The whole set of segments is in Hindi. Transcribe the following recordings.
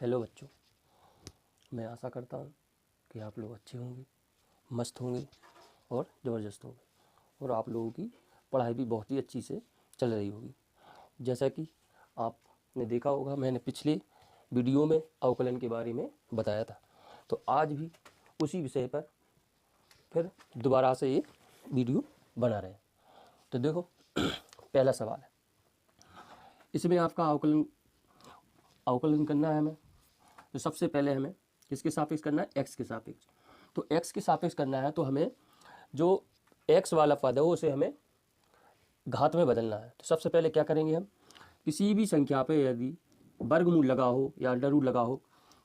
हेलो बच्चों, मैं आशा करता हूँ कि आप लोग अच्छे होंगे, मस्त होंगे और ज़बरदस्त होंगे और आप लोगों की पढ़ाई भी बहुत ही अच्छी से चल रही होगी। जैसा कि आपने देखा होगा, मैंने पिछले वीडियो में अवकलन के बारे में बताया था, तो आज भी उसी विषय पर फिर दोबारा से ये वीडियो बना रहे हैं। तो देखो पहला सवाल है, इसमें आपका अवकलन करना है हमें। तो सबसे पहले हमें किसके सापेक्ष करना है? एक्स के सापेक्ष। तो एक्स के सापेक्ष करना है तो हमें जो एक्स वाला पद है वो उसे हमें घात में बदलना है। तो सबसे पहले क्या करेंगे, हम किसी भी संख्या पे यदि वर्गमूल लगा हो या अंडर रूट लगा हो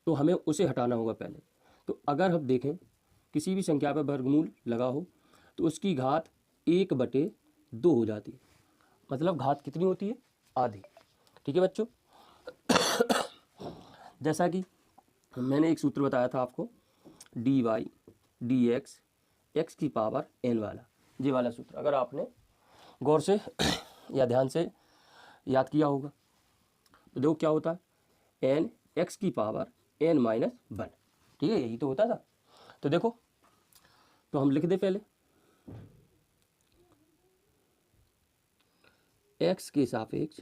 तो हमें उसे हटाना होगा पहले। तो अगर हम देखें किसी भी संख्या पे वर्गमूल लगा हो तो उसकी घात 1/2 हो जाती है। मतलब घात कितनी होती है? आधी। ठीक है बच्चों, जैसा कि मैंने एक सूत्र बताया था आपको, dy dx x⁴n वाला, ये वाला सूत्र अगर आपने गौर से या ध्यान से याद किया होगा तो देखो क्या होता है, n x⁴n - 1। ठीक है, यही तो होता था। तो देखो, तो हम लिख दे पहले x के सापेक्ष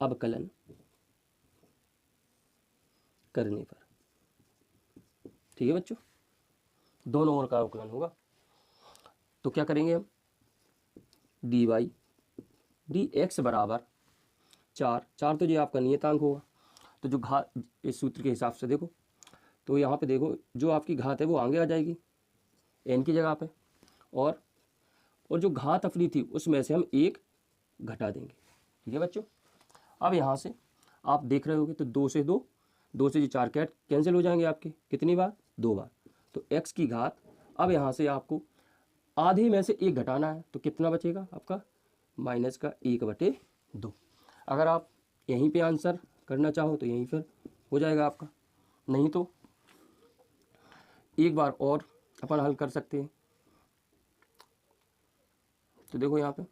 अवकलन करने पर। ठीक है बच्चों, दोनों ओर का अवकलन होगा। तो क्या करेंगे हम, dy dx बराबर 4 तो ये आपका नियतांक होगा। तो जो घात इस सूत्र के हिसाब से देखो, तो यहाँ पे देखो जो आपकी घात है वो आगे आ जाएगी n की जगह पे, और जो घात अपनी थी उसमें से हम 1 घटा देंगे। ठीक है बच्चों, अब यहाँ से आप देख रहे होगे तो 2 से 2 से ये 4 कैंसिल हो जाएंगे आपके, कितनी बार? 2 बार। तो x की घात, अब यहाँ से आपको आधे में से 1 घटाना है तो कितना बचेगा आपका? -1/2। अगर आप यहीं पे आंसर करना चाहो तो यहीं पर हो जाएगा आपका, नहीं तो एक बार और अपन हल कर सकते हैं। तो देखो यहाँ पे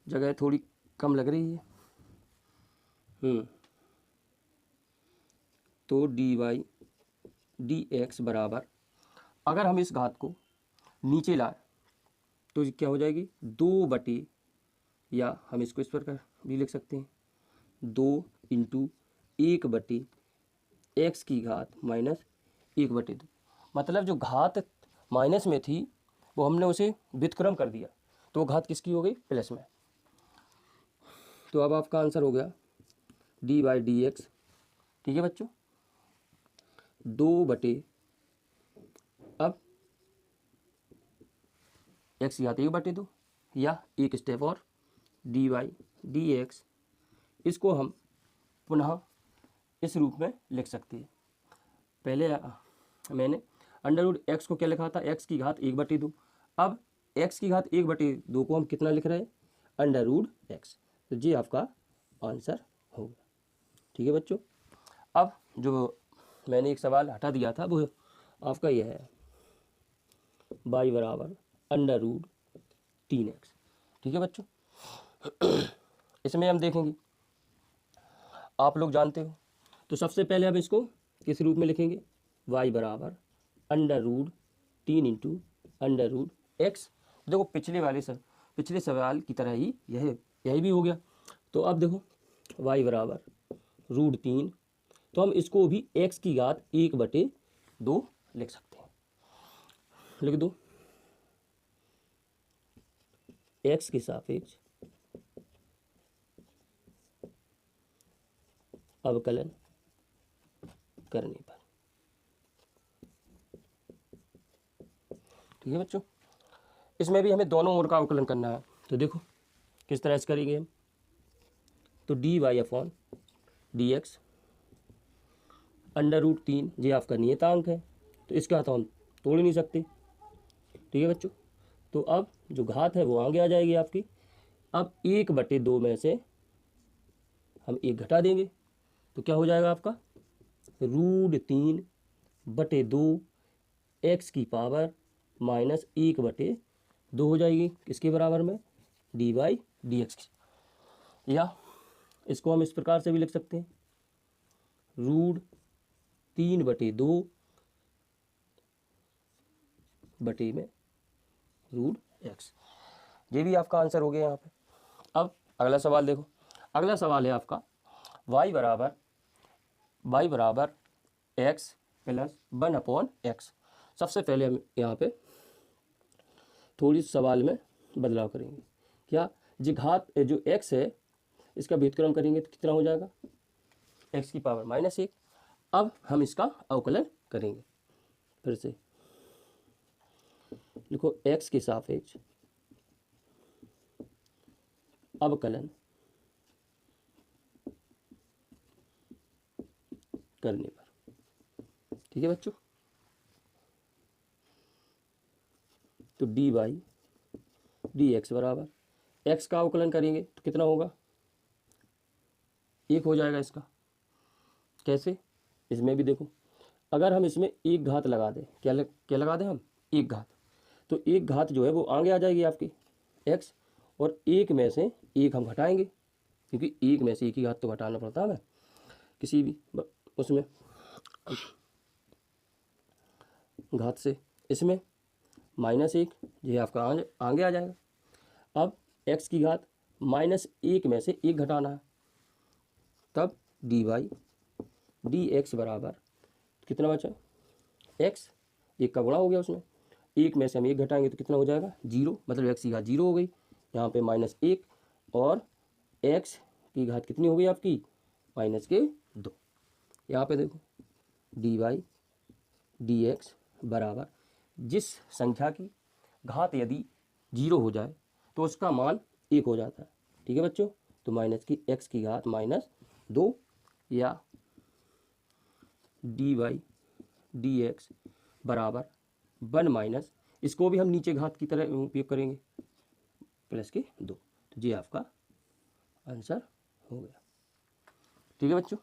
जगह थोड़ी कम लग रही है। तो dy dx बराबर, अगर हम इस घात को नीचे लाए तो क्या हो जाएगी? 2 या हम इसको इस पर कर भी लिख सकते हैं, 2 × 1/x की घात -1/2। मतलब जो घात माइनस में थी वो हमने उसे व्युत्क्रम कर दिया तो वो घात किसकी हो गई? प्लस में। तो अब आपका आंसर हो गया dy dx। ठीक है बच्चों, 2 अब x की घात 1/2, या एक स्टेप और dy dx, इसको हम पुनः इस रूप में लिख सकते हैं। पहले मैंने अंडर रूट x को क्या लिखा था? x की घात 1/2। अब x की घात 1/2 को हम कितना लिख रहे हैं? Under root x। तो ये आपका आंसर होगा। ठीक है बच्चों, अब जो मैंने एक सवाल हटा दिया था वो आपका यह है, y बराबर अंडर रूट 3x। ठीक है बच्चों, इसमें हम देखेंगे, आप लोग जानते हो, तो सबसे पहले हम इसको किस रूप में लिखेंगे? y बराबर under root 3 × under root x। देखो पिछले सवाल की तरह ही यही भी हो गया। तो अब देखो y बराबर √3, तो हम इसको भी x की घात 1/2 लिख सकते हैं। लिख दो, x के सापेक्ष अवकलन करने पर। ठीक है बच्चों, इसमें भी हमें दोनों ओर का अवकलन करना है। तो देखो किस तरह से करेंगे हम, तो dy/dx अंडर रूट 3, ये आपका नियतांक है तो इसका तो हम तोड़ ही नहीं सकते। ठीक है बच्चों, तो अब जो घात है वो आगे आ जाएगी आपकी। अब 1/2 में से हम 1 घटा देंगे तो क्या हो जाएगा आपका? √3/2 x⁴ -1/2 हो जाएगी, किसके बराबर में? dy dx की। या इसको हम इस प्रकार से भी लिख सकते हैं, रूट 3/2 बटे में रूट एक्स। ये भी आपका आंसर हो गया यहाँ पे। अब अगला सवाल देखो, अगला सवाल है आपका y बराबर एक्स प्लस 1/x। सबसे पहले हम यहाँ पे थोड़ी सवाल में बदलाव करेंगे। क्या, जो घात जो x है इसका व्युत्क्रम करेंगे तो कितना हो जाएगा, x की पावर -1। अब हम इसका अवकलन करेंगे। फिर से लिखो, x के सापेक्ष अवकलन करने पर। ठीक है बच्चों, तो dy/dx बराबर x का अवकलन करेंगे तो कितना होगा, 1 हो जाएगा इसका। कैसे, इसमें भी देखो, अगर हम इसमें एक घात लगा दें, क्या लगा दें हम, एक घात, तो एक घात जो है वो आगे आ जाएगी आपकी x, और एक में से एक हम घटाएंगे, क्योंकि एक में से एक ही घात तो घटाना पड़ता है हमें किसी भी उसमें घात से। इसमें -1 ये आपका आगे आ जाएगा। अब x की घात -1 में से एक घटाना है, तब dy/dx बराबर कितना बचा, x, एक का गुणा हो गया उसमें, एक में से हम एक घटाएंगे तो कितना हो जाएगा, 0, मतलब x की घात 0 हो गई। यहाँ पे -1 और x की घात कितनी हो गई आपकी, -2। यहाँ पे देखो dy/dx बराबर जिस संख्या की घात यदि 0 हो जाए तो उसका मान 1 हो जाता है। ठीक है बच्चों, तो x की घात -2 या dy/dx बराबर 1 इसको भी हम नीचे घात की तरह उपयोग करेंगे, +2। तो ये आपका आंसर हो गया। ठीक है बच्चों,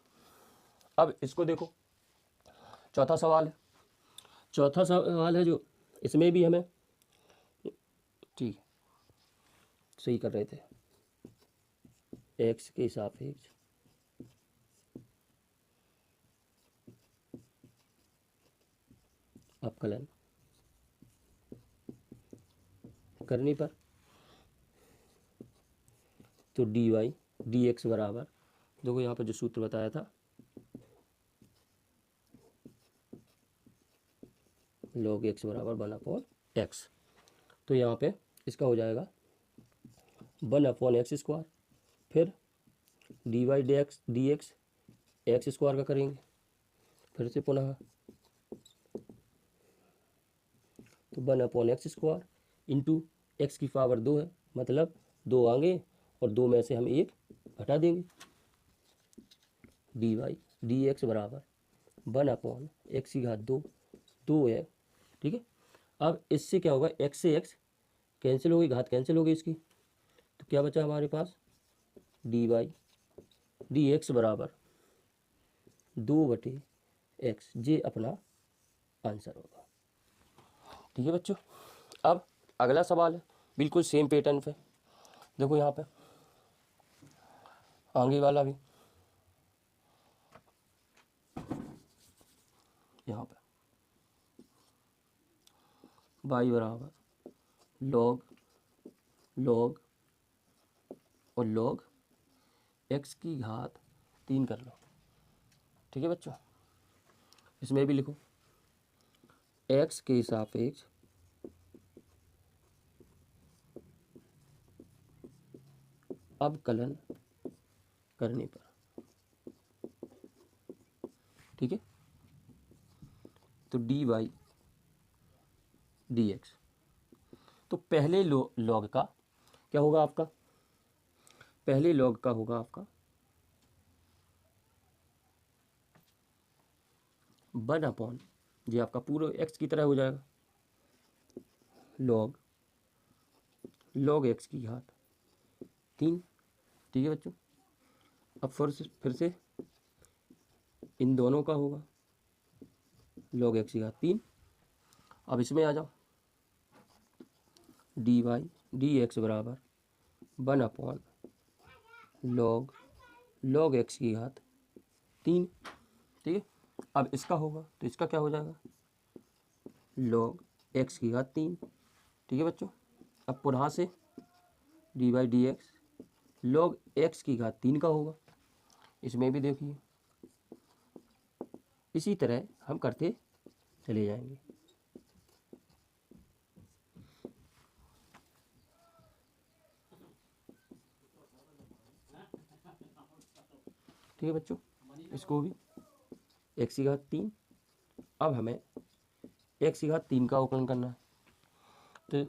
अब इसको देखो, चौथा सवाल है। चौथा सवाल है जो, इसमें भी हमें, ठीक है, सही कर रहे थे, x के सापेक्ष अवकलन करने पर, तो dy/dx बराबर, देखो यहाँ पर जो सूत्र बताया था, log x बराबर 1/x, तो यहाँ पे इसका हो जाएगा 1/x², फिर dy/dx x² का करेंगे, फिर से पुनः तो 1/x² इंटू x की पावर 2 है, मतलब 2 आगे और 2 में से हम 1 घटा देंगे। dy/dx बराबर 1/x की घात 2 है। ठीक है, अब इससे क्या होगा, x से x कैंसिल हो गई, घात कैंसिल हो गई इसकी, तो क्या बचा हमारे पास, dy/dx बराबर 2/x, ये अपना आंसर होगा। ठीक है बच्चों, अब अगला सवाल है बिल्कुल सेम पैटर्न पे। देखो यहाँ पे आगे वाला भी, यहाँ पे y बराबर log और log x की घात 3 कर लो। ठीक है बच्चों, इसमें भी लिखो, x के सापेक्ष अवकलन करने पर। ठीक है, तो dy/dx, तो पहले लॉग का क्या होगा आपका, पहले लॉग का होगा आपका 1/, ये आपका पूरा x की तरह हो जाएगा, log x की घात 3। ठीक है बच्चों, अब फिर से इन दोनों का होगा log x की घात 3। अब इसमें आ जाओ, dy/dx बराबर 1/log log x की घात 3। ठीक है, अब इसका होगा तो इसका क्या हो जाएगा, log x की घात 3। ठीक है बच्चों, अब पुनः से D by D x log x की घात 3 का होगा। इसमें भी देखिए इसी तरह हम करते चले जाएंगे। ठीक है बच्चों, इसको भी एक्स की घात 3। अब हमें एक्स की घात 3 का अवकलन करना है। तो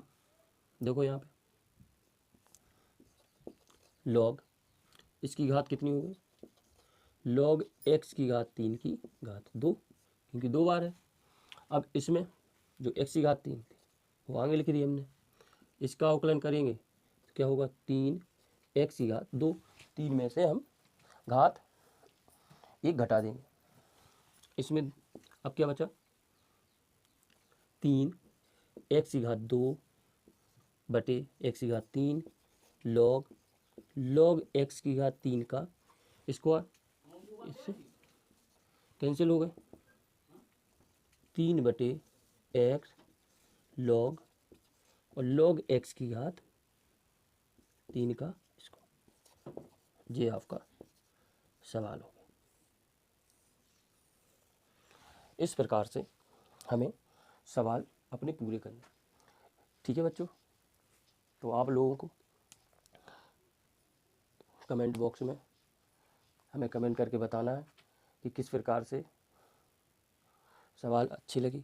देखो यहाँ पे लॉग इसकी घात कितनी हो गई, लॉग एक्स की घात 3 की घात 2, क्योंकि 2 बार है। अब इसमें जो एक्स की घात 3 थी वो आगे लिख दी हमने, इसका अवकलन करेंगे तो क्या होगा, 3 एक्स की घात 2। 3 में से हम घात 1 घटा देंगे। इसमें अब क्या बचा, 3 एक्स की घात 2 बटे एक्स की घात 3 लॉग एक्स की घात 3 का स्क्वायर। इससे कैंसिल हो गए, 3 बटे एक्स लॉग और लॉग एक्स की घात 3 का स्क्वायर। ये आपका सवाल हो गया। इस प्रकार से हमें सवाल अपने पूरे करने। ठीक है बच्चों, तो आप लोगों को कमेंट बॉक्स में हमें कमेंट करके बताना है कि किस प्रकार से सवाल अच्छी लगी।